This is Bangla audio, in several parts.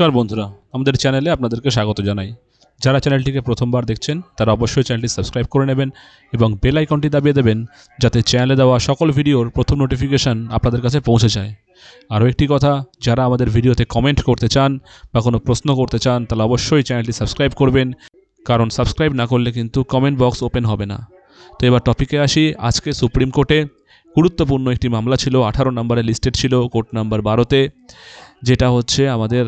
নমস্কার বন্ধুরা, আমাদের চ্যানেলে আপনাদেরকে স্বাগত জানাই। যারা চ্যানেলটিকে প্রথমবার দেখছেন তারা অবশ্যই চ্যানেলটি সাবস্ক্রাইব করে নেবেন এবং বেল আইকনটি দাবিয়ে দেবেন, যাতে চ্যানেলে দেওয়া সকল ভিডিওর প্রথম নোটিফিকেশান আপনাদের কাছে পৌঁছে যায়। আরও একটি কথা, যারা আমাদের ভিডিওতে কমেন্ট করতে চান বা কোনো প্রশ্ন করতে চান তাহলে অবশ্যই চ্যানেলটি সাবস্ক্রাইব করবেন, কারণ সাবস্ক্রাইব না করলে কিন্তু কমেন্ট বক্স ওপেন হবে না। তো এবার টপিকে আসি। আজকে সুপ্রিম কোর্টে গুরুত্বপূর্ণ একটি মামলা ছিল, 18 নম্বরে লিস্টেড ছিল, কোর্ট নাম্বার 12-তে, যেটা হচ্ছে আমাদের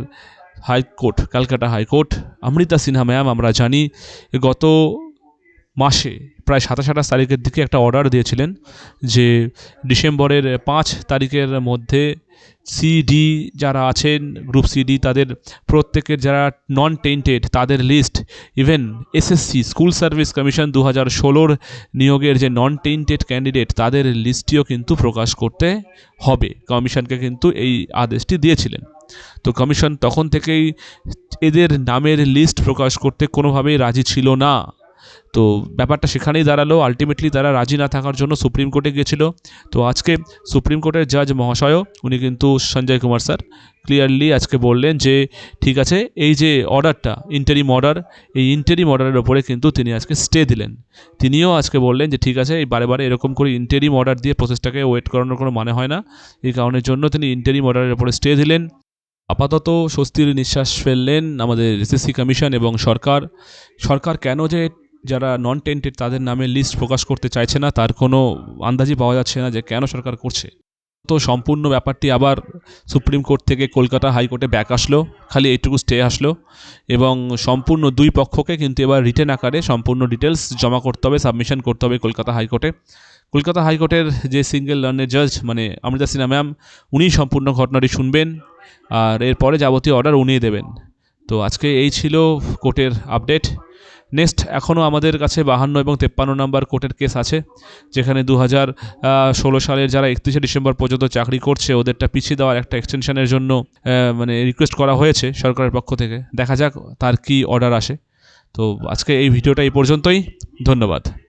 high court, Calcutta high court. Amrita Sinha ma'am, আমরা জানি গত মাসে প্রায় 27 তারিখের দিকে একটা অর্ডার দিয়েছিলেন যে ডিসেম্বরের 5 তারিখের মধ্যে সিডি যারা আছেন, গ্রুপ সিডি, তাদের প্রত্যেকের যারা নন টেন্টেড তাদের list, even SSC school service commission 2016 নিয়োগের যে নন টেন্টেড ক্যান্ডিডেট তাদের লিস্টটিও কিন্তু প্রকাশ করতে হবে। কমিশনকে কিন্তু এই আদেশটি দিয়েছিলেন। তো কমিশন তখন থেকেই এদের নামের লিস্ট প্রকাশ করতে কোনোভাবেই রাজি ছিল না। তো ব্যাপারটা সেখানেই দাঁড়ালো। আলটিমেটলি তারা রাজি না থাকার জন্য সুপ্রিম কোর্টে গিয়েছিল। তো আজকে সুপ্রিম কোর্টের জাজ মহাশয়, উনি কিন্তু সঞ্জয় কুমার স্যার, ক্লিয়ারলি আজকে বললেন যে ঠিক আছে, এই যে অর্ডারটা ইন্টারিম অর্ডার, এই ইন্টারিম অর্ডারের ওপরে কিন্তু তিনি আজকে স্টে দিলেন। তিনিও আজকে বললেন যে ঠিক আছে, এই বারে বারে এরকম করে ইন্টারিম অর্ডার দিয়ে প্রসেসটাকে ওয়েট করানোর কোনো মানে হয় না। এই কারণের জন্য তিনি ইন্টারিম অর্ডারের ওপরে স্টে দিলেন। আপাতত স্বস্তির নিঃশ্বাস ফেললেন আমাদের এসএসসি কমিশন এবং সরকার। সরকার কেন যে যারা নন টেন্টেড তাদের নামে লিস্ট প্রকাশ করতে চাইছে না তার কোনো আন্দাজই পাওয়া যাচ্ছে না যে কেন সরকার করছে। তো সম্পূর্ণ ব্যাপারটি আবার সুপ্রিম কোর্ট থেকে কলকাতা হাইকোর্টে ব্যাক আসলো, খালি এইটুকু স্টে আসলো এবং সম্পূর্ণ দুই পক্ষকে কিন্তু এবার রিটেন আকারে সম্পূর্ণ ডিটেলস জমা করতে হবে, সাবমিশন করতে হবে কলকাতা হাইকোর্টে। কলকাতা হাইকোর্টের যে সিঙ্গেল লার্নের জাজ মানে অমৃতা সিনহা ম্যাম, উনি সম্পূর্ণ ঘটনাটি শুনবেন আর এরপরে যাবতীয় অর্ডার উনিই দেবেন। তো আজকে এই ছিল কোর্টের আপডেট। নেক্সট এখনও আমাদের কাছে 52 এবং 53 নম্বর কোর্টের কেস আছে, যেখানে 2016 সালের যারা 31শে ডিসেম্বর পর্যন্ত চাকরি করছে ওদেরটা পিছিয়ে দেওয়ার একটা এক্সটেনশনের জন্য মানে রিকোয়েস্ট করা হয়েছে সরকারের পক্ষ থেকে। দেখা যাক তার কি অর্ডার আসে। তো আজকে এই ভিডিওটা এই পর্যন্তই। ধন্যবাদ।